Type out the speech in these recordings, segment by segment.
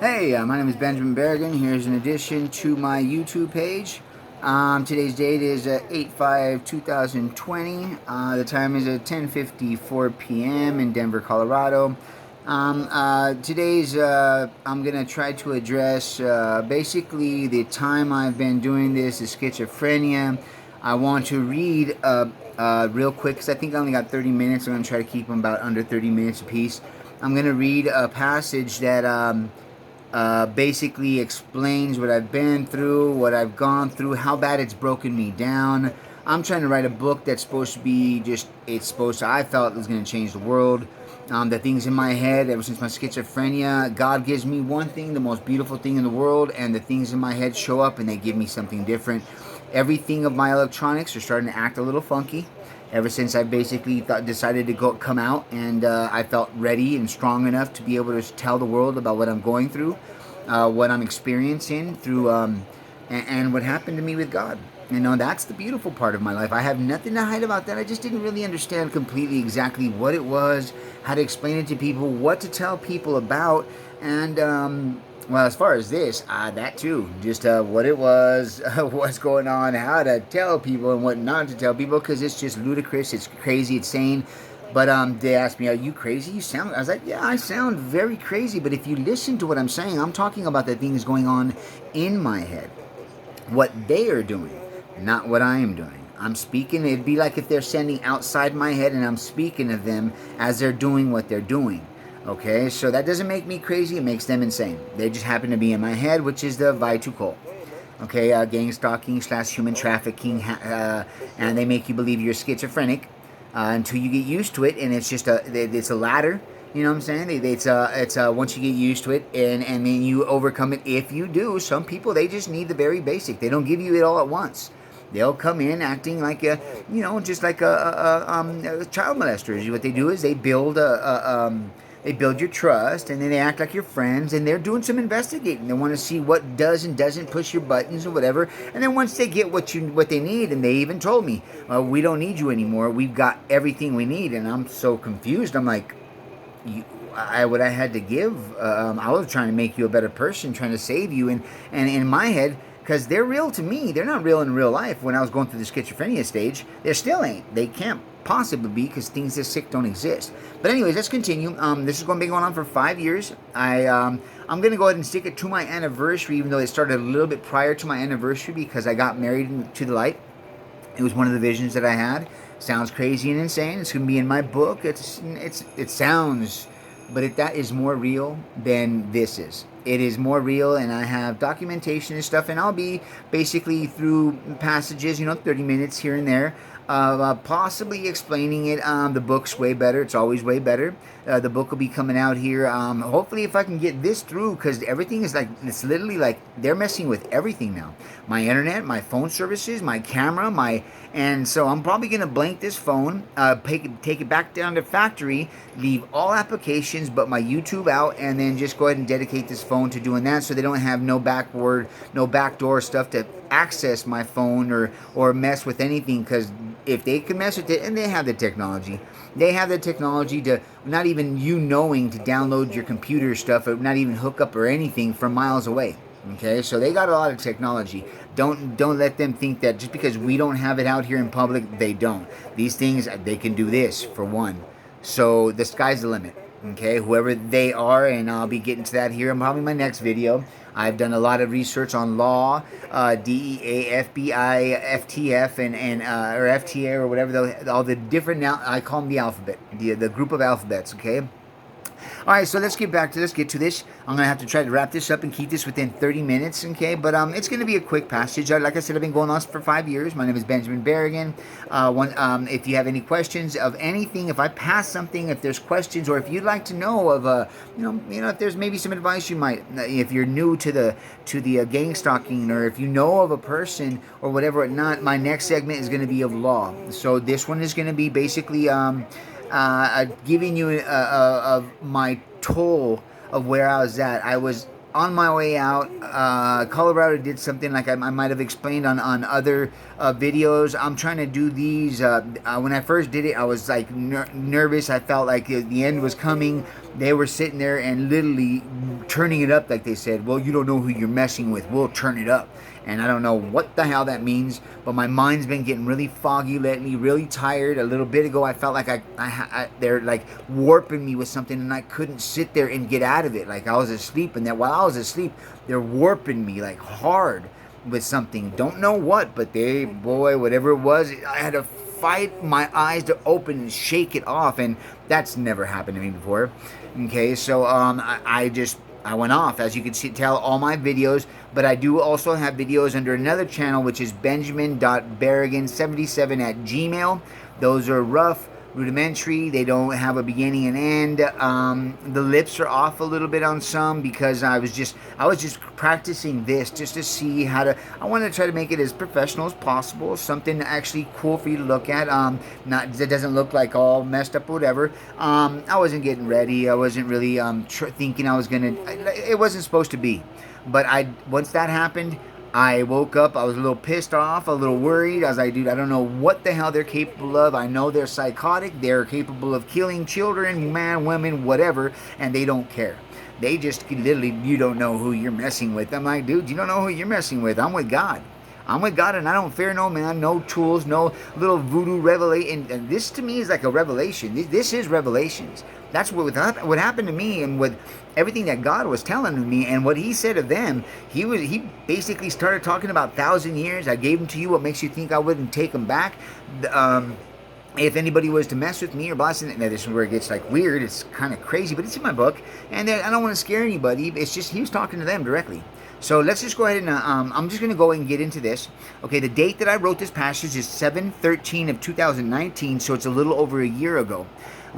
Hey, my name is Benjamin Berrigan. Here's an addition to my YouTube page. Today's date is 8/5/2020. The time is at 10:54 p.m. in Denver, Colorado. I'm going to try to address basically the time I've been doing this is schizophrenia. I want to read real quick because I think I only got 30 minutes. I'm going to try to keep them about under 30 minutes apiece. I'm going to read a passage that basically explains what I've been through, what I've gone through, how bad it's broken me down. I'm trying to write a book that's supposed to be I felt it was going to change the world. The things in my head, ever since my schizophrenia, God gives me one thing, the most beautiful thing in the world, and the things in my head show up and they give me something different. Everything of my electronics are starting to act a little funky ever since I basically decided to come out, and I felt ready and strong enough to be able to tell the world about what I'm going through, what I'm experiencing through, and what happened to me with God. You know, that's the beautiful part of my life. I have nothing to hide about that. I just didn't really understand completely exactly what it was, how to explain it to people, what to tell people about, and well, as far as this, that too, just what it was, what's going on, how to tell people and what not to tell people, because it's just ludicrous, it's crazy, it's insane. But they asked me, "Are you crazy? You sound." I was like, "Yeah, I sound very crazy." But if you listen to what I'm saying, I'm talking about the things going on in my head, what they are doing, not what I am doing. I'm speaking. It'd be like if they're standing outside my head and I'm speaking of them as they're doing what they're doing. Okay, so that doesn't make me crazy. It makes them insane. They just happen to be in my head, which is the Vaitukul. Okay, gang stalking / human trafficking, and they make you believe you're schizophrenic until you get used to it, and it's a ladder. You know what I'm saying? It's once you get used to it, and then you overcome it. If you do, some people they just need the very basic. They don't give you it all at once. They'll come in acting like just like a child molester. What they do is they build your trust, and then they act like your friends, and they're doing some investigating. They want to see what does and doesn't push your buttons or whatever. And then once they get what they need, and they even told me, we don't need you anymore. We've got everything we need. And I'm so confused. I'm like, what I had to give, I was trying to make you a better person, trying to save you, and in my head, because they're real to me, they're not real in real life. When I was going through the schizophrenia stage, they still ain't. They can't possibly be, because things this sick don't exist. But anyways, let's continue. This is going to be going on for 5 years. I'm going to go ahead and stick it to my anniversary, even though it started a little bit prior to my anniversary, because I got married to the light. It was one of the visions that I had. Sounds crazy and insane. It's going to be in my book. It sounds, but that is more real than this is. It is more real, and I have documentation and stuff, and I'll be basically through passages, 30 minutes here and there, possibly explaining it. The book's way better. It's always way better. The book will be coming out here. Hopefully, if I can get this through, because everything is it's literally like they're messing with everything now. My internet, my phone services, my camera, and so I'm probably going to blank this phone, take it back down to factory, leave all applications but my YouTube out, and then just go ahead and dedicate this phone to doing that, so they don't have no backdoor stuff to access my phone or mess with anything. Because if they can mess with it, and they have the technology to not even you knowing to download your computer stuff, or not even hook up or anything from miles away. Okay, so they got a lot of technology. Don't let them think that just because we don't have it out here in public, they don't. These things, they can do this for one. So the sky's the limit. Okay, whoever they are, and I'll be getting to that here in probably my next video. I've done a lot of research on law, DEA, FBI, FTF, or FTA, or whatever, all the different, now I call them the alphabet, the group of alphabets. Okay. All right, so let's get to this. I'm going to have to try to wrap this up and keep this within 30 minutes, okay? But it's going to be a quick passage. Like I said, I've been going on for 5 years. My name is Benjamin Berrigan. If you have any questions of anything, if I pass something, if there's questions, or if you'd like to know of, if there's maybe some advice you might, if you're new to the gang stalking, or if you know of a person or whatever or not, my next segment is going to be of law. So this one is going to be basically giving you of my toll of where I was at. I was on my way out, Colorado did something like I might have explained on other videos. I'm trying to do these. When I first did it, I was like nervous. I felt like the end was coming. They were sitting there and literally turning it up, like they said, well, you don't know who you're messing with. We'll turn it up. And I don't know what the hell that means, but my mind's been getting really foggy lately, really tired. A little bit ago, I felt like they're like warping me with something, and I couldn't sit there and get out of it. Like I was asleep, and that while I was asleep, they're warping me like hard with something. Don't know what, but boy, whatever it was, I had to fight my eyes to open and shake it off, and that's never happened to me before. Okay, so I went off, as you can see, tell all my videos, but I do also have videos under another channel, which is benjamin.barragan77 at Gmail. Those are rough, rudimentary. They don't have a beginning and end. The lips are off a little bit on some because I was just practicing this just to see how to. I want to try to make it as professional as possible, something actually cool for you to look at. Not that doesn't look like all messed up or whatever. I wasn't getting ready. I wasn't really thinking I was gonna. It wasn't supposed to be, but once that happened, I woke up, I was a little pissed off, a little worried. I was like, dude, I don't know what the hell they're capable of. I know they're psychotic. They're capable of killing children, man, women, whatever, and they don't care. They just literally, you don't know who you're messing with. I'm like, dude, you don't know who you're messing with. I'm with God. I'm with God, and I don't fear no man, no tools, no little voodoo revelation. And this to me is like a revelation. This is Revelations. That's what happened to me, and with everything that God was telling me, and what He said of them. He basically started talking about 1,000 years. I gave them to you. What makes you think I wouldn't take them back? If anybody was to mess with me or blessing it, now this is where it gets like weird. It's kind of crazy, but it's in my book, and I don't want to scare anybody. It's just He was talking to them directly. So let's just go ahead and I'm just going to go and get into this. Okay, the date that I wrote this passage is 7/13 of 2019, so it's a little over a year ago.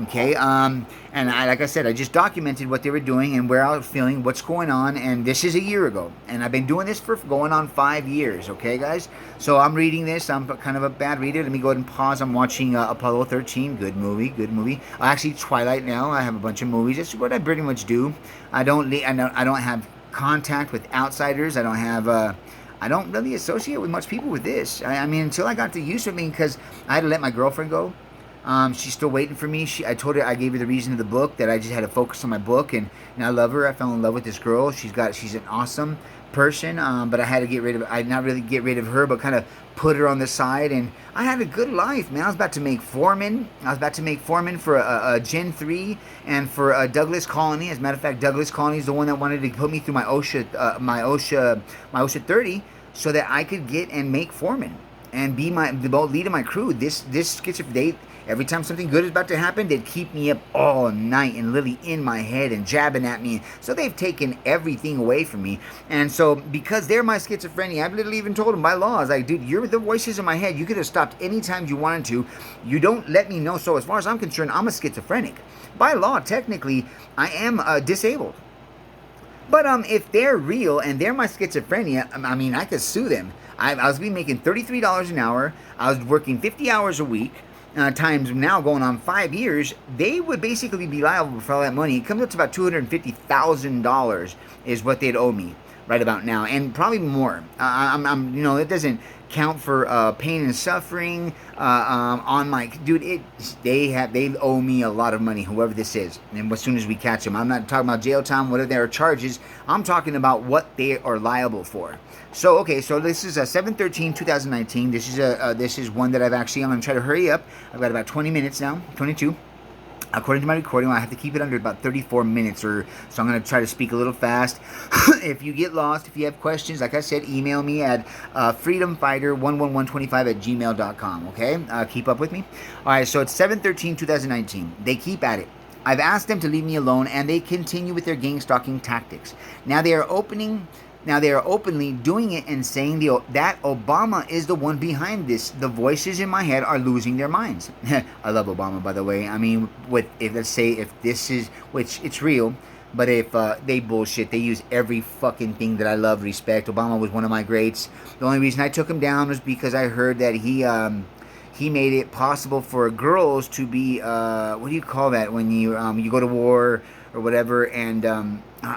Okay, and like I said, I just documented what they were doing and where I was feeling, what's going on, and this is a year ago. And I've been doing this for going on 5 years, okay, guys? So I'm reading this. I'm kind of a bad reader. Let me go ahead and pause. I'm watching Apollo 13. Good movie, good movie. Actually, Twilight now. I have a bunch of movies. That's what I pretty much do. I don't have contact with outsiders. I don't really associate with much people with this. I mean, until I got to use it, because I had to let my girlfriend go. She's still waiting for me. I told her, I gave her the reason of the book, that I just had to focus on my book, and I love her. I fell in love with this girl. She's an awesome person, but I had to get rid of her, but kind of put her on the side, and I had a good life, man. I was about to make foreman. For a Gen 3 and for Douglas Colony. As a matter of fact, Douglas Colony is the one that wanted to put me through my OSHA 30, so that I could get and make foreman and be the lead of my crew. This schizophrenic. Every time something good is about to happen, they'd keep me up all night and literally in my head and jabbing at me. So they've taken everything away from me. And so because they're my schizophrenia, I've literally even told them by law, I was like, dude, you're the voices in my head. You could have stopped anytime you wanted to. You don't let me know. So as far as I'm concerned, I'm a schizophrenic. By law, technically, I am disabled. But if they're real and they're my schizophrenia, I mean, I could sue them. I was making $33 an hour. I was working 50 hours a week. Times now going on 5 years, they would basically be liable for all that money. It comes up to about $250,000 is what they'd owe me right about now, and probably more. It doesn't count for pain and suffering on my dude. They owe me a lot of money, whoever this is. And as soon as we catch them, I'm not talking about jail time, whatever their charges. I'm talking about what they are liable for. So okay, so this is 7/13/2019. This is one that I'm going to try to hurry up. I've got about 20 minutes now, 22. According to my recording, I have to keep it under about 34 minutes, so I'm going to try to speak a little fast. If you get lost, if you have questions, like I said, email me at freedomfighter11125@gmail.com, okay? Keep up with me. All right, so it's 7/13/2019. They keep at it. I've asked them to leave me alone, and they continue with their gang-stalking tactics. Now they are openly doing it and saying that Obama is the one behind this. The voices in my head are losing their minds. I love Obama, by the way. I mean, if this is, which it's real, but if they bullshit, they use every fucking thing that I love, respect. Obama was one of my greats. The only reason I took him down was because I heard that he made it possible for girls to be, what do you call that when you go to war? or whatever, and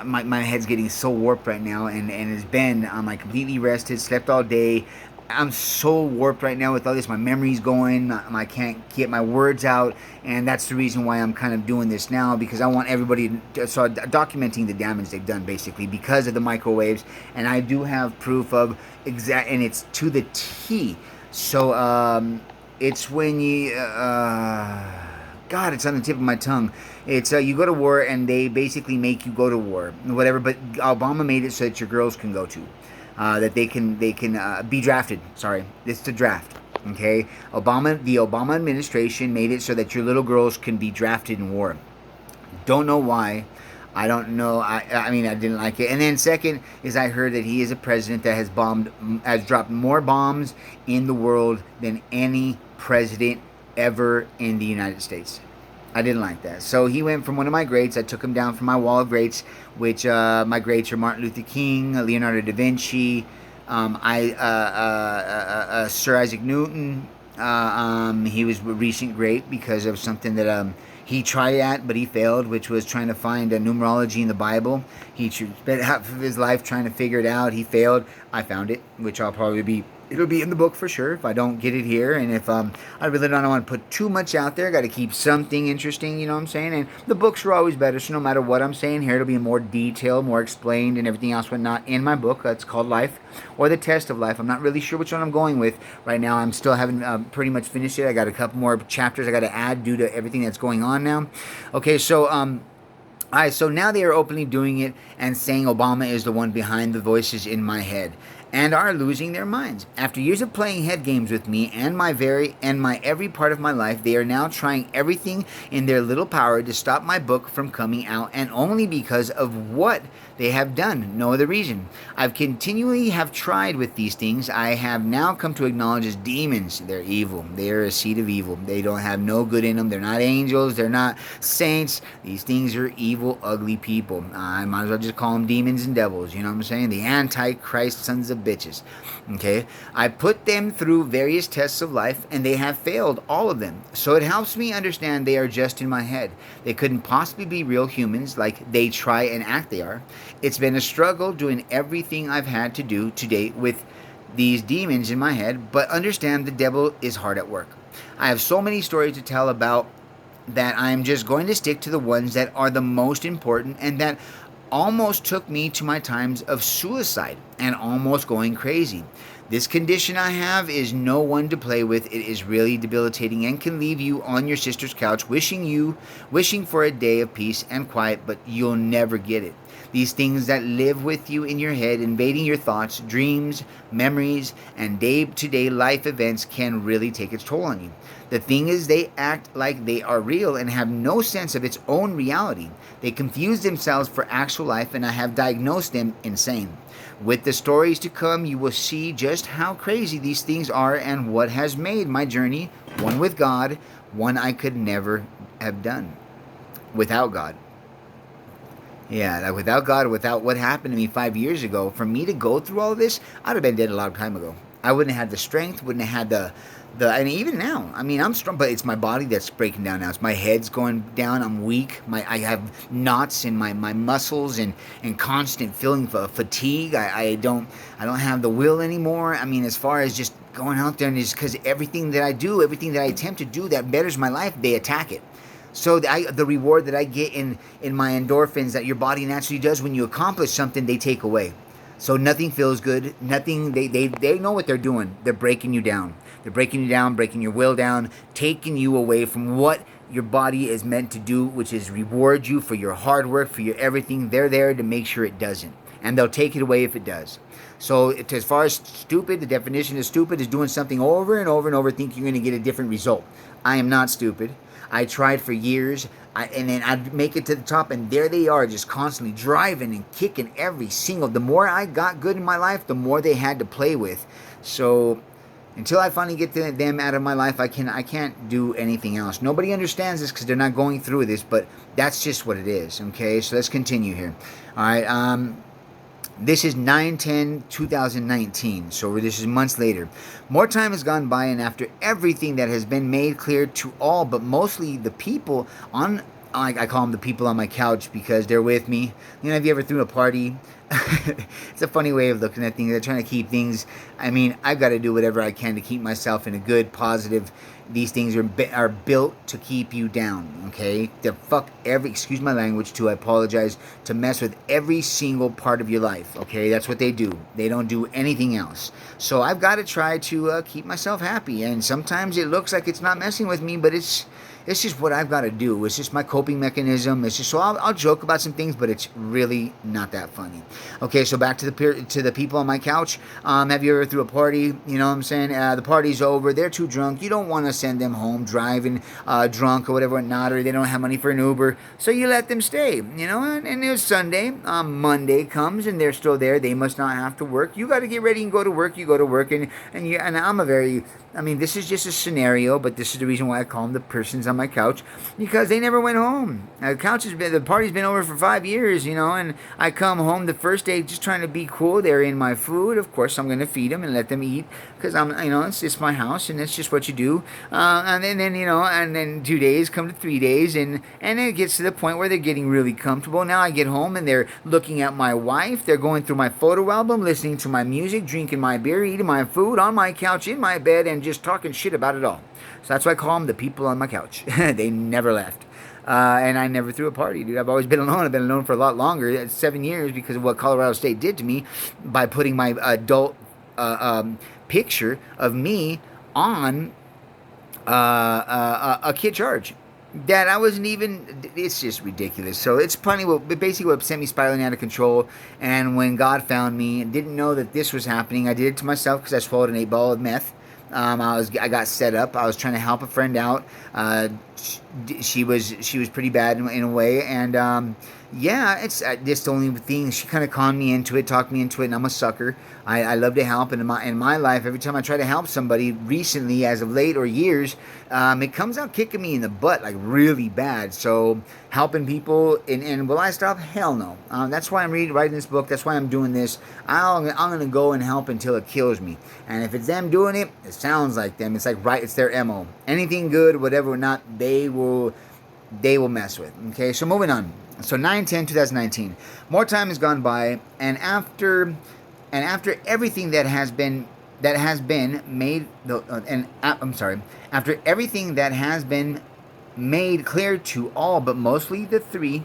my head's getting so warped right now, and it's been, I'm like completely rested, slept all day. I'm so warped right now with all this. My memory's going. I can't get my words out, and that's the reason why I'm kind of doing this now, because I want everybody to start documenting the damage they've done, basically, because of the microwaves. And I do have proof of and it's to the T. So it's when you God, it's on the tip of my tongue. It's you go to war and they basically make you go to war, whatever. But Obama made it so that your girls can go to, that they can be drafted. Sorry, it's the draft. Okay, the Obama administration made it so that your little girls can be drafted in war. Don't know why. I don't know. I mean, I didn't like it. And then second is I heard that he is a president that has dropped more bombs in the world than any president ever in the United States. I didn't like that. So he went from one of my greats. I took him down from my wall of greats, which my greats are Martin Luther King, Leonardo da Vinci, Sir Isaac Newton. He was a recent great because of something that he tried at, but he failed, which was trying to find a numerology in the Bible. He spent half of his life trying to figure it out. He failed. I found it, which it'll be in the book for sure if I don't get it here. And if I really don't want to put too much out there, I got to keep something interesting, you know what I'm saying? And the books are always better, so no matter what I'm saying here, it'll be more detailed, more explained, and everything else whatnot in my book. That's called Life, or The Test of Life. I'm not really sure which one I'm going with right now. I'm still haven't pretty much finished it. I got a couple more chapters I got to add due to everything that's going on now. Okay, so all right, so now they are openly doing it and saying Obama is the one behind the voices in my head, and are losing their minds. After years of playing head games with me and my every part of my life, they are now trying everything in their little power to stop my book from coming out, and only because of what they have done, no other reason. I've continually have tried with these things. I have now come to acknowledge as demons. They're evil. They are a seed of evil. They don't have no good in them. They're not angels. They're not saints. These things are evil, ugly people. I might as well just call them demons and devils. You know what I'm saying? The Antichrist sons of bitches. Okay? I put them through various tests of life, and they have failed, all of them. So it helps me understand they are just in my head. They couldn't possibly be real humans like they try and act they are. It's been a struggle doing everything I've had to do to date with these demons in my head, but understand the devil is hard at work. I have so many stories to tell about that I'm just going to stick to the ones that are the most important, and that almost took me to my times of suicide and almost going crazy. This condition I have is no one to play with. It is really debilitating and can leave you on your sister's couch wishing for a day of peace and quiet, but you'll never get it. These things that live with you in your head, invading your thoughts, dreams, memories, and day-to-day life events can really take its toll on you. The thing is, they act like they are real and have no sense of its own reality. They confuse themselves for actual life, and I have diagnosed them insane. With the stories to come, you will see just how crazy these things are and what has made my journey, one with God, one I could never have done without God. Yeah, like without God, without what happened to me 5 years ago, for me to go through all of this, I'd have been dead a long time ago. I wouldn't have had the strength, wouldn't have had and even now, I mean, I'm strong, but it's my body that's breaking down now. It's my head's going down. I'm weak. I have knots in my muscles and constant feeling of fatigue. I don't have the will anymore. I mean, as far as just going out there, and it's because everything that I do, everything that I attempt to do that betters my life, they attack it. So the reward that I get in my endorphins that your body naturally does when you accomplish something, they take away. So nothing feels good. Nothing. They know what they're doing. They're breaking you down. They're breaking you down, breaking your will down, taking you away from what your body is meant to do, which is reward you for your hard work, for your everything. They're there to make sure it doesn't, and they'll take it away if it does. So as far as stupid, the definition of stupid is doing something over and over and over, thinking you're going to get a different result. I am not stupid. I tried for years, and then I'd make it to the top, and there they are, just constantly driving and kicking every single. The more I got good in my life, the more they had to play with. So until I finally get them out of my life, I can't do anything else. Nobody understands this because they're not going through this, but that's just what it is. Okay, so let's continue here. All right. This is 9/10/2019, so this is months later. More time has gone by, and after everything that has been made clear to all, but mostly the people on I call them the people on my couch because they're with me. Have you ever thrown a party? It's a funny way of looking at things. They're trying to keep things. I mean, I've got to do whatever I can to keep myself in a good, positive. These things are built to keep you down. Okay, to fuck every. Excuse my language too. I apologize. To mess with every single part of your life. Okay, that's what they do. They don't do anything else. So I've got to try to keep myself happy. And sometimes it looks like it's not messing with me, but it's just what I've got to do. It's just my coping mechanism. It's just so I'll joke about some things, but it's really not that funny. Okay, so back to the people on my couch. Have you ever threw a party? You know what I'm saying? The party's over. They're too drunk. You don't want to send them home driving drunk or whatever, not, or they don't have money for an Uber. So you let them stay. And it was Sunday. Monday comes and they're still there. They must not have to work. You got to get ready and go to work. You go to work and I'm a very. This is just a scenario, but this is the reason why I call them the persons on my couch, because they never went home. The party's been over for 5 years, and I come home the first day just trying to be cool. They're in my food. Of course, I'm going to feed them and let them eat because it's my house and it's just what you do. And then 2 days come to 3 days, and it gets to the point where they're getting really comfortable. Now I get home and they're looking at my wife. They're going through my photo album, listening to my music, drinking my beer, eating my food on my couch in my bed, and just talking shit about it all. So that's why I call them the people on my couch. They never left. And I never threw a party, dude. I've always been alone. I've been alone for a lot longer, 7 years, because of what Colorado State did to me by putting my adult picture of me on a kid charge that I wasn't even. It's just ridiculous. So it's funny. Basically what sent me spiraling out of control. And when God found me and didn't know that this was happening, I did it to myself because I swallowed an 8-ball of meth. I got set up. I was trying to help a friend out. She was pretty bad in a way, and it's just the only thing. She kind of conned me into it, talked me into it, and I'm a sucker. I love to help, and in my life, every time I try to help somebody recently, as of late or years, it comes out kicking me in the butt like really bad. So helping people, and will I stop? Hell no. That's why I'm writing this book. That's why I'm doing this. I'm gonna go and help until it kills me. And if it's them doing it, it sounds like them. It's like it's their MO. Anything good, whatever or not, they will mess with. Okay, so moving on. So 9/10/2019. More time has gone by, and after everything that has been made, after everything that has been made clear to all, but mostly the three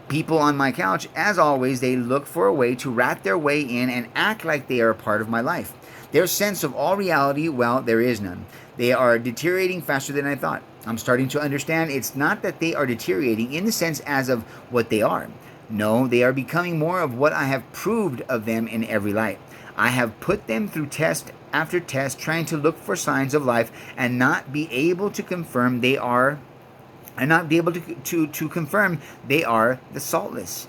people on my couch, as always, they look for a way to rat their way in and act like they are a part of my life. Their sense of all reality, well, there is none. They are deteriorating faster than I thought. I'm starting to understand it's not that they are deteriorating in the sense as of what they are. No, they are becoming more of what I have proved of them in every light. I have put them through test after test, trying to look for signs of life and not be able to confirm they are, and not be able to confirm they are the saltless.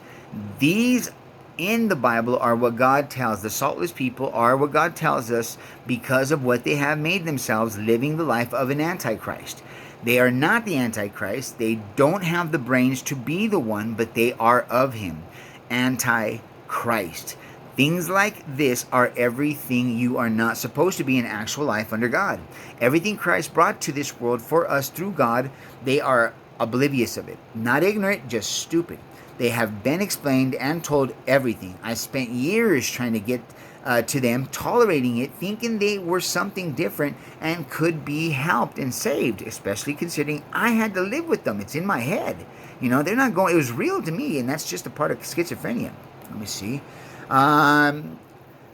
These in the Bible are what God tells. The saltless people are what God tells us because of what they have made themselves, living the life of an antichrist. They are not the Antichrist. They don't have the brains to be the one, but they are of him. Antichrist. Things like this are everything you are not supposed to be in actual life under God. Everything Christ brought to this world for us through God, they are oblivious of it. Not ignorant, just stupid. They have been explained and told everything. I spent years trying to get to them, tolerating it, thinking they were something different and could be helped and saved, especially considering I had to live with them. It's in my head. They're not going, it was real to me, and that's just a part of schizophrenia. Let me see.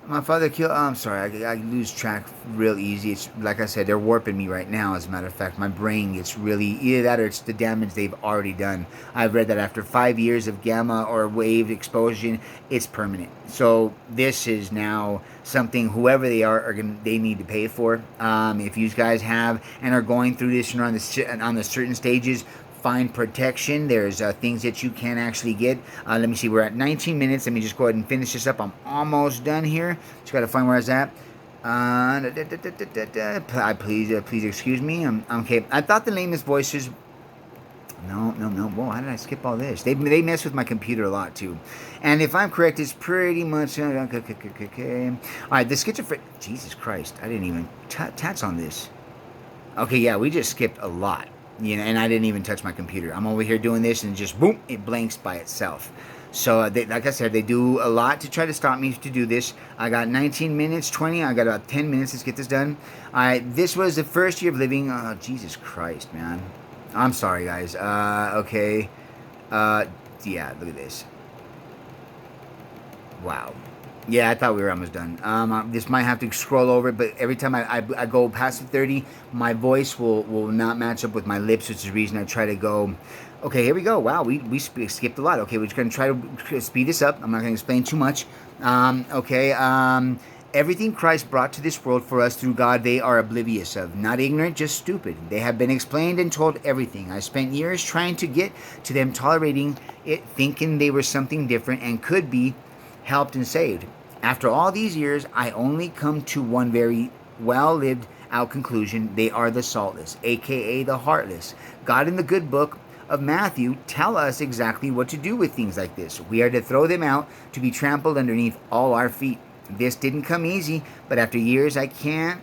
My father killed, I'm sorry, I lose track real easy. It's like I said, they're warping me right now. As a matter of fact, my brain gets really, either that or it's the damage they've already done. I've read that after 5 years of gamma or wave exposure, it's permanent. So this is now something whoever they are they need to pay for. If you guys have and are going through this and are on the certain stages, find protection. There's things that you can actually get. Let me see. We're at 19 minutes. Let me just go ahead and finish this up. I'm almost done here. Just got to find where I was at. Please excuse me. Okay. I thought the lamest voices. No. Whoa, how did I skip all this? They mess with my computer a lot too. And if I'm correct, it's pretty much okay. All right. The schizophrenia. Jesus Christ. I didn't even tats on this. Okay. Yeah, we just skipped a lot. And I didn't even touch my computer. I'm over here doing this, and just boom, it blanks by itself. So, like I said, they do a lot to try to stop me to do this. I got 19 minutes, 20. I got about 10 minutes. Let's get this done. This was the first year of living. Oh, Jesus Christ, man. I'm sorry, guys. Okay. Yeah, look at this. Wow. Yeah, I thought we were almost done. This might have to scroll over, but every time I go past the 30, my voice will not match up with my lips, which is the reason I try to go. Okay, here we go. Wow, we skipped a lot. Okay, we're just going to try to speed this up. I'm not going to explain too much. Everything Christ brought to this world for us through God, they are oblivious of. Not ignorant, just stupid. They have been explained and told everything. I spent years trying to get to them, tolerating it, thinking they were something different and could be helped and saved. After all these years, I only come to one very well-lived out conclusion. They are the saltless, aka the heartless. God in the good book of Matthew tell us exactly what to do with things like this. We are to throw them out to be trampled underneath all our feet. This didn't come easy, but after years I can't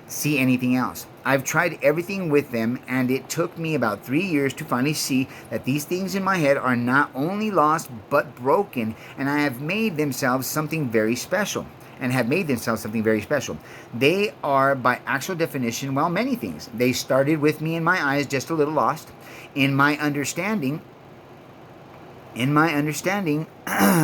see anything else. I've tried everything with them, and it took me about 3 years to finally see that these things in my head are not only lost but broken, and I have made themselves something very special. They are, by actual definition, well, many things. They started with me in my eyes just a little lost. In my understanding,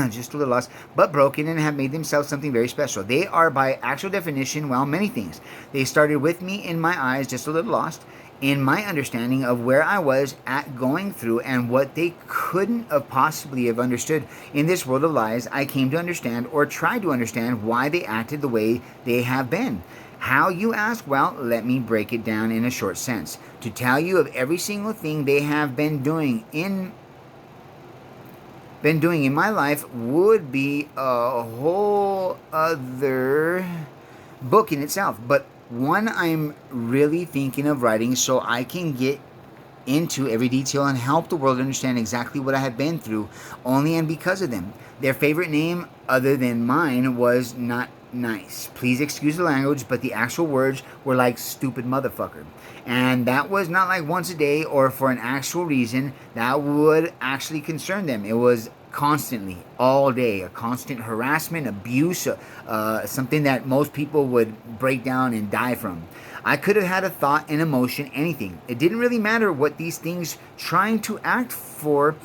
just a little lost, but broken, and have made themselves something very special. They are, by actual definition, well, many things. They started with me in my eyes, just a little lost, in my understanding of where I was at going through and what they couldn't have possibly have understood. In this world of lies, I came to understand, or tried to understand, why they acted the way they have been. How, you ask? Well, let me break it down in a short sense. To tell you of every single thing they have been doing in my life would be a whole other book in itself, but one I'm really thinking of writing so I can get into every detail and help the world understand exactly what I have been through, only and because of them. Their favorite name other than mine was not nice. Please excuse the language, but the actual words were like stupid motherfucker. And that was not like once a day or for an actual reason that would actually concern them. It was constantly, all day, a constant harassment, abuse, something that most people would break down and die from. I could have had a thought, an emotion, anything. It didn't really matter what these things trying to act for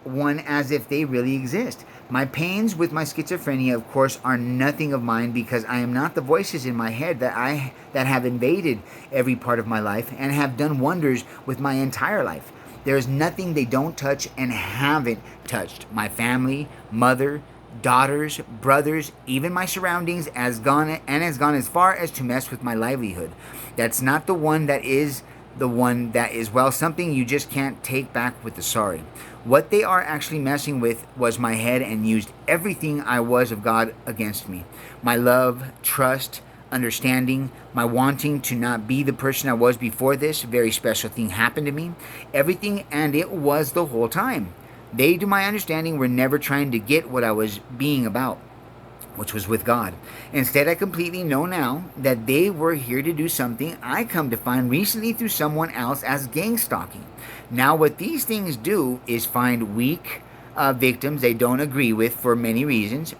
one as if they really exist. My pains with my schizophrenia, of course, are nothing of mine, because I am not the voices in my head that have invaded every part of my life and have done wonders with my entire life. There is nothing they don't touch and haven't touched. My family, mother, daughters, brothers, even my surroundings has gone as far as to mess with my livelihood. That's not the one that is well, something you just can't take back with the sorry. What they are actually messing with was my head, and used everything I was of God against me. My love, trust, understanding, my wanting to not be the person I was before this very special thing happened to me. Everything, and it was the whole time. They, to my understanding, were never trying to get what I was being about, which was with God. Instead, I completely know now that they were here to do something I come to find recently through someone else as gang stalking. Now, what these things do is find weak victims they don't agree with for many reasons.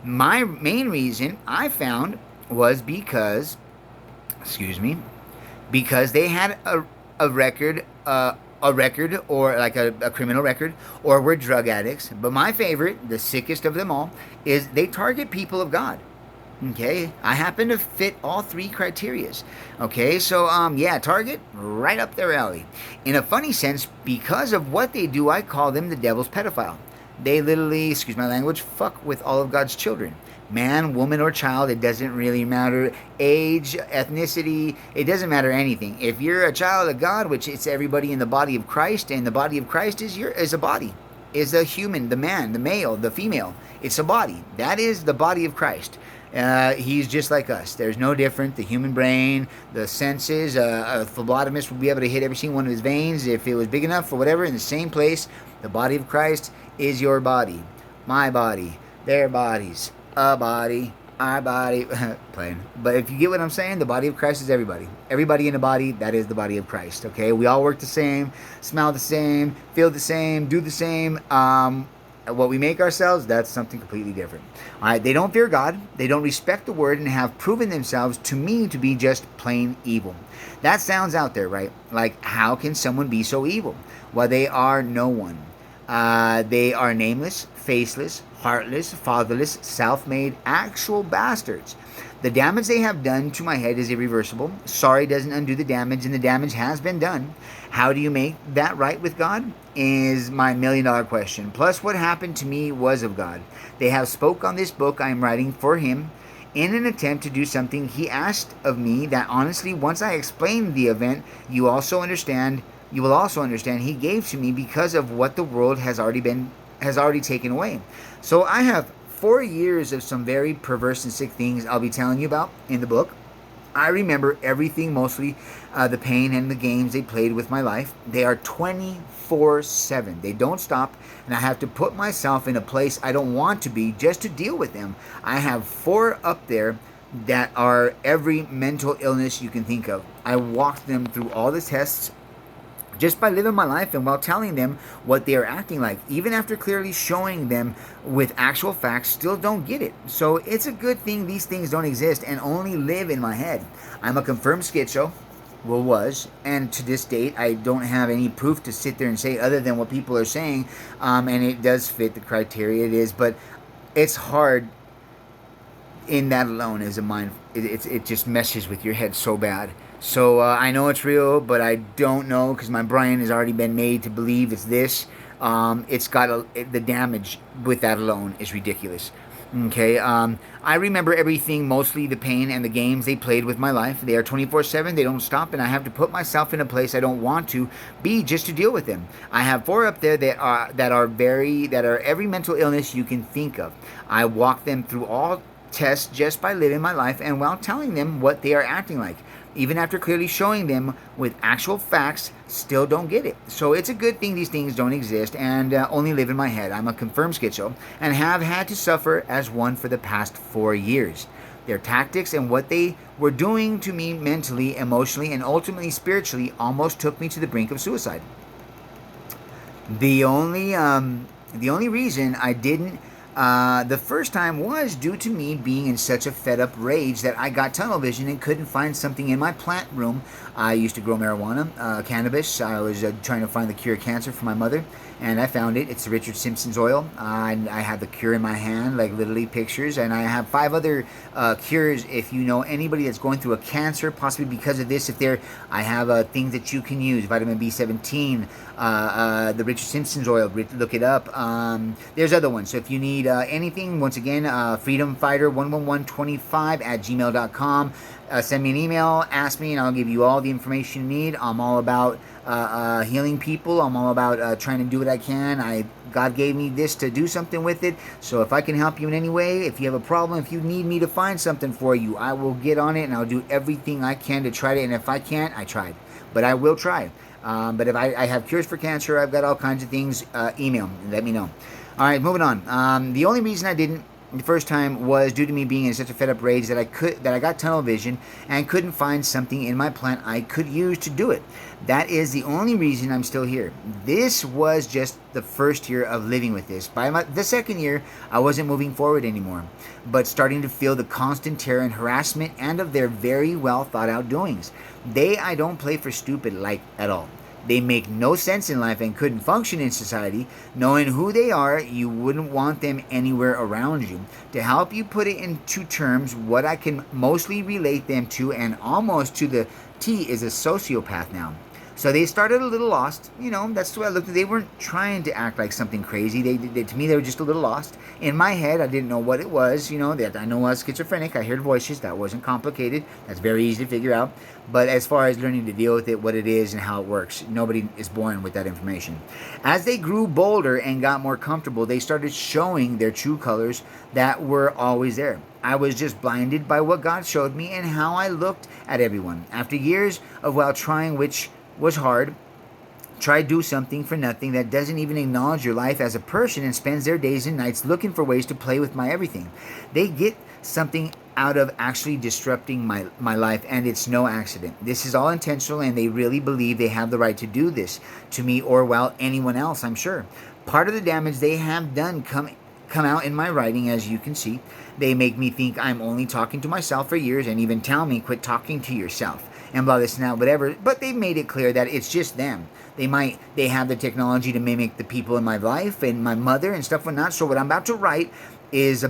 My main reason I found was because they had a record, or like a criminal record, or were drug addicts. But my favorite, the sickest of them all, is they target people of God. Okay, I happen to fit all three criterias. Okay, so target right up their alley. In a funny sense, because of what they do, I call them the devil's pedophile. They literally, excuse my language, fuck with all of God's children. Man, woman, or child, it doesn't really matter. Age, ethnicity, it doesn't matter anything. If you're a child of God, which it's everybody in the body of Christ, and the body of Christ is a body, is a human, the man, the male, the female. It's a body. That is the body of Christ. He's just like us. There's no different. The human brain, the senses, a phlebotomist would be able to hit every single one of his veins if it was big enough or whatever, in the same place. The body of Christ is your body, my body, their bodies, a body, Our body, playing. But if you get what I'm saying, the body of Christ is everybody. Everybody in the body, that is the body of Christ. Okay, we all work the same, smell the same, feel the same, do the same. What we make ourselves, that's something completely different. All right, they don't fear God, they don't respect the word, and have proven themselves to me to be just plain evil. That sounds out there, right? Like, how can someone be so evil? Well, they are no one. They are nameless, faceless, heartless, fatherless, self-made, actual bastards. The damage they have done to my head is irreversible. Sorry doesn't undo the damage, and the damage has been done. How do you make that right with God? Is my $1,000,000 question. Plus, what happened to me was of God. They have spoke on this book I am writing for Him in an attempt to do something He asked of me that honestly, once I explain the event, you will also understand He gave to me because of what the world has already taken away. So I have 4 years of some very perverse and sick things I'll be telling you about in the book. I remember everything, mostly the pain and the games they played with my life. They are 24/7. They don't stop, and I have to put myself in a place I don't want to be just to deal with them. I have 4 up there that are every mental illness you can think of. I walked them through all the tests just by living my life and while telling them what they are acting like. Even after clearly showing them with actual facts, still don't get it. So it's a good thing these things don't exist and only live in my head. I'm a confirmed schizo, well, was, and to this date I don't have any proof to sit there and say other than what people are saying, and it does fit the criteria it is, but it's hard in that alone as a mind. It just messes with your head so bad. So I know it's real, but I don't know because my brain has already been made to believe it's this. It's got the damage with that alone is ridiculous. Okay, I remember everything, mostly the pain and the games they played with my life. They are 24/7. They don't stop, and I have to put myself in a place I don't want to be just to deal with them. I have 4 up there that are every mental illness you can think of. I walk them through all tests just by living my life and while telling them what they are acting like. Even after clearly showing them with actual facts, still don't get it. So it's a good thing these things don't exist and only live in my head. I'm a confirmed schizo and have had to suffer as one for the past 4 years. Their tactics and what they were doing to me mentally, emotionally, and ultimately spiritually almost took me to the brink of suicide. The only reason I didn't the first time was due to me being in such a fed up rage that I got tunnel vision and couldn't find something in my plant room. I used to grow marijuana, cannabis. I was trying to find the cure of cancer for my mother, and I found it. It's the Richard Simpson's oil. I have the cure in my hand, like literally pictures, and I have 5 other cures. If you know anybody that's going through a cancer, possibly because of this, I have things that you can use. Vitamin B17, the Richard Simpson's oil. Look it up. There's other ones. So if you need anything, once again, freedomfighter11125@gmail.com. Send me an email, ask me, and I'll give you all the information you need. I'm all about healing people. I'm all about trying to do what I can. God gave me this to do something with it. So if I can help you in any way, if you have a problem, if you need me to find something for you, I will get on it and I'll do everything I can to try to. And if I can't, I tried. But I will try. But if I have cures for cancer, I've got all kinds of things, email me and let me know. All right, moving on. The only reason I didn't the first time was due to me being in such a fed up rage that I got tunnel vision and couldn't find something in my plant I could use to do it. That is the only reason I'm still here. This was just the first year of living with this. By the second year, I wasn't moving forward anymore, but starting to feel the constant terror and harassment and of their very well thought out doings. I don't play for stupid like at all. They make no sense in life and couldn't function in society. Knowing who they are, you wouldn't want them anywhere around you. To help you put it into terms, what I can mostly relate them to and almost to the T is a sociopath now. So they started a little lost. That's the way I looked at it. They weren't trying to act like something crazy. To me, they were just a little lost. In my head, I didn't know what it was. That I know I was schizophrenic. I heard voices. That wasn't complicated. That's very easy to figure out. But as far as learning to deal with it, what it is and how it works, nobody is born with that information. As they grew bolder and got more comfortable, they started showing their true colors that were always there. I was just blinded by what God showed me and how I looked at everyone. After years of while trying, which was hard, try do something for nothing that doesn't even acknowledge your life as a person and spends their days and nights looking for ways to play with my everything. They get something out of actually disrupting my life, and it's no accident. This is all intentional, and they really believe they have the right to do this to me or, well, anyone else, I'm sure. Part of the damage they have done come out in my writing, as you can see. They make me think I'm only talking to myself for years, and even tell me quit talking to yourself and blah this and that, whatever. But they've made it clear that it's just them. They have the technology to mimic the people in my life and my mother and stuff whatnot. So what I'm about to write is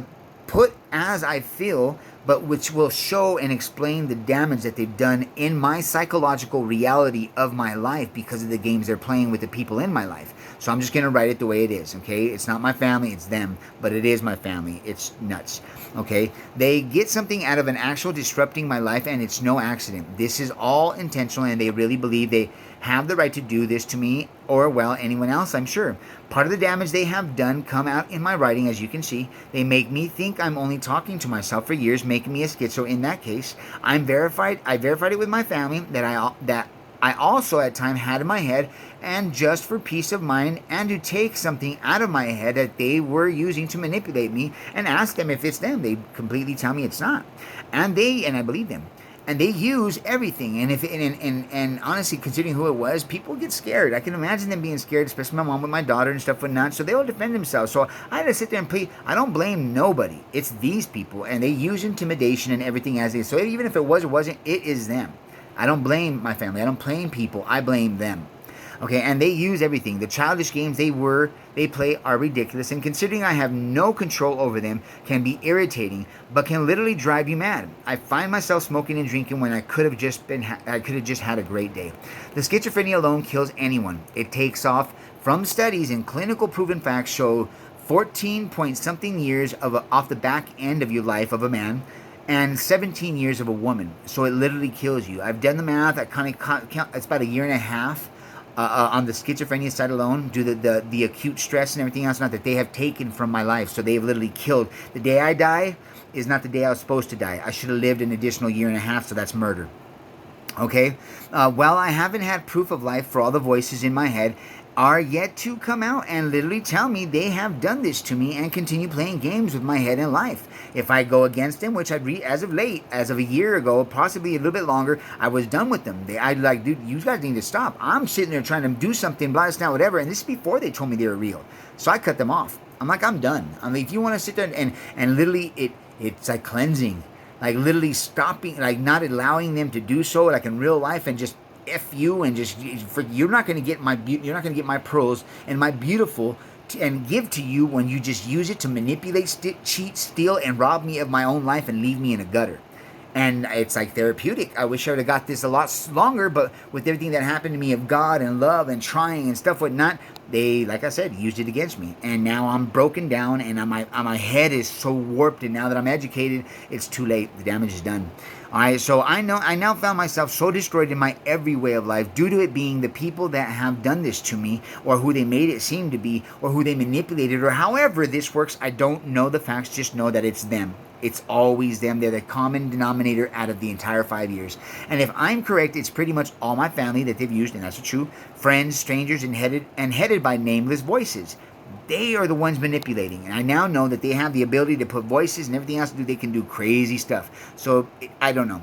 put as I feel, but which will show and explain the damage that they've done in my psychological reality of my life because of the games they're playing with the people in my life. So I'm just going to write it the way it is, okay? It's not my family, it's them, but it is my family. It's nuts, okay? They get something out of an actual disrupting my life, and it's no accident. This is all intentional, and they really believe they have the right to do this to me or, well, anyone else, I'm sure. Part of the damage they have done come out in my writing, as you can see. They make me think I'm only talking to myself for years, making me a schizo. In that case, I verified it with my family that I also at times had in my head, and just for peace of mind and to take something out of my head that they were using to manipulate me, and ask them if it's them. They completely tell me it's not. And I believe them. And they use everything. And honestly, considering who it was, people get scared. I can imagine them being scared, especially my mom with my daughter and stuff whatnot. So they will defend themselves. So I had to sit there and plead. I don't blame nobody. It's these people, and they use intimidation and everything as they. So even if it was or wasn't, it is them. I don't blame my family. I don't blame people. I blame them. Okay, and they use everything. The childish games they play are ridiculous, and considering I have no control over them, can be irritating, but can literally drive you mad. I find myself smoking and drinking when I could have just had a great day. The schizophrenia alone kills anyone. It takes off from studies, and clinical proven facts show 14 point something years off the back end of your life of a man, and 17 years of a woman. So it literally kills you. I've done the math. I kind of count. It's about a year and a half on the schizophrenia side alone, due to the acute stress and everything else, not that they have taken from my life. So they've literally killed. The day I die is not the day I was supposed to die. I should have lived an additional year and a half, so that's murder. Okay? While I haven't had proof of life for all the voices in my head, are yet to come out and literally tell me they have done this to me and continue playing games with my head and life. If I go against them, which as of a year ago, possibly a little bit longer, I was done with them. I'd like, dude, you guys need to stop. I'm sitting there trying to do something, blah, blah, whatever, and this is before they told me they were real. So I cut them off. I'm like, I'm done. I mean, if you want to sit there and literally it's like cleansing, like literally stopping, like not allowing them to do so, like in real life, and just F you, and just you're not going to get my pearls and my beautiful and give to you when you just use it to manipulate, cheat, steal, and rob me of my own life and leave me in a gutter. And it's like therapeutic. I wish I would have got this a lot longer, but with everything that happened to me of God and love and trying and stuff whatnot, they, like I said, used it against me. And now I'm broken down, and my head is so warped, and now that I'm educated, it's too late. The damage is done. Alright, so I now found myself so destroyed in my every way of life due to it being the people that have done this to me, or who they made it seem to be, or who they manipulated, or however this works. I don't know the facts, just know that it's them. It's always them. They're the common denominator out of the entire 5 years. And if I'm correct, it's pretty much all my family that they've used, and that's true. Friends, strangers, and headed by nameless voices. They are the ones manipulating. And I now know that they have the ability to put voices and everything else to do. They can do crazy stuff. So I don't know.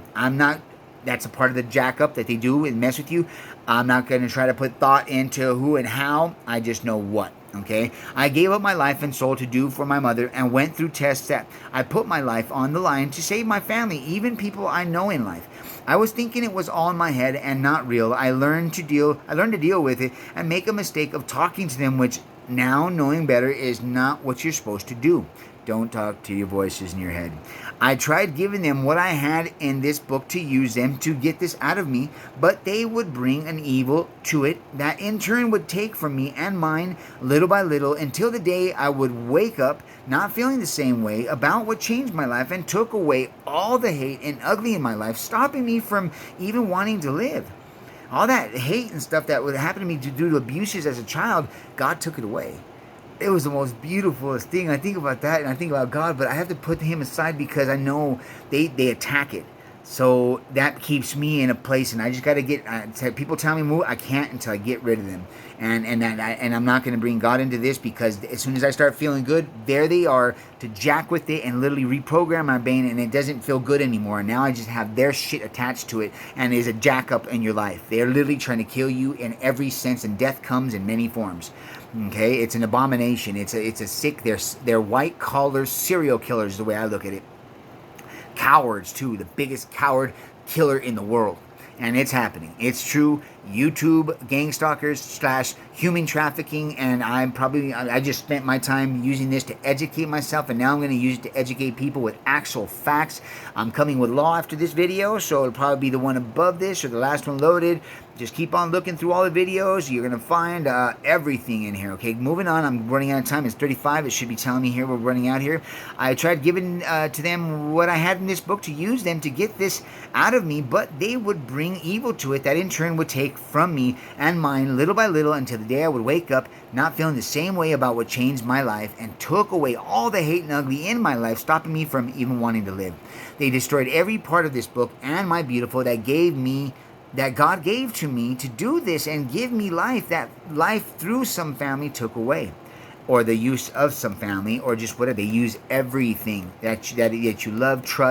That's a part of the jack up that they do and mess with you. I'm not going to try to put thought into who and how. I just know what. Okay, I gave up my life and soul to do for my mother, and went through tests that I put my life on the line to save my family, even people I know in life. I was thinking it was all in my head and not real. I learned to deal with it and make a mistake of talking to them, which now knowing better is not what you're supposed to do. Don't talk to your voices in your head. I tried giving them what I had in this book to use them to get this out of me, but they would bring an evil to it that in turn would take from me and mine little by little until the day I would wake up not feeling the same way about what changed my life and took away all the hate and ugly in my life, stopping me from even wanting to live. All that hate and stuff that would happen to me due to abuses as a child, God took it away. It was the most beautiful thing. I think about that and I think about God, but I have to put him aside because I know they attack it. So that keeps me in a place, and I just got to get. People tell me move, I can't until I get rid of them, and I'm not going to bring God into this, because as soon as I start feeling good, there they are to jack with it and literally reprogram my brain, and it doesn't feel good anymore. And now I just have their shit attached to it, and is a jack up in your life. They're literally trying to kill you in every sense, and death comes in many forms. Okay, it's an abomination. It's a sick. They're white collar serial killers, is the way I look at it. Cowards too, the biggest coward killer in the world, and it's happening. It's true. YouTube gang stalkers slash human trafficking, and I just spent my time using this to educate myself, and now I'm going to use it to educate people with actual facts. I'm coming with law after this video, so it'll probably be the one above this or the last one loaded. Just keep on looking through all the videos. You're going to find everything in here. Okay, moving on. I'm running out of time. It's 35. It should be telling me here we're running out here. I tried giving to them what I had in this book to use them to get this out of me, but they would bring evil to it that in turn would take from me and mine little by little until the day I would wake up not feeling the same way about what changed my life and took away all the hate and ugly in my life, stopping me from even wanting to live. They destroyed every part of this book and my beautiful that God gave to me to do this and give me life, that life through some family took away, or the use of some family, or just whatever. They use everything that you love, trust,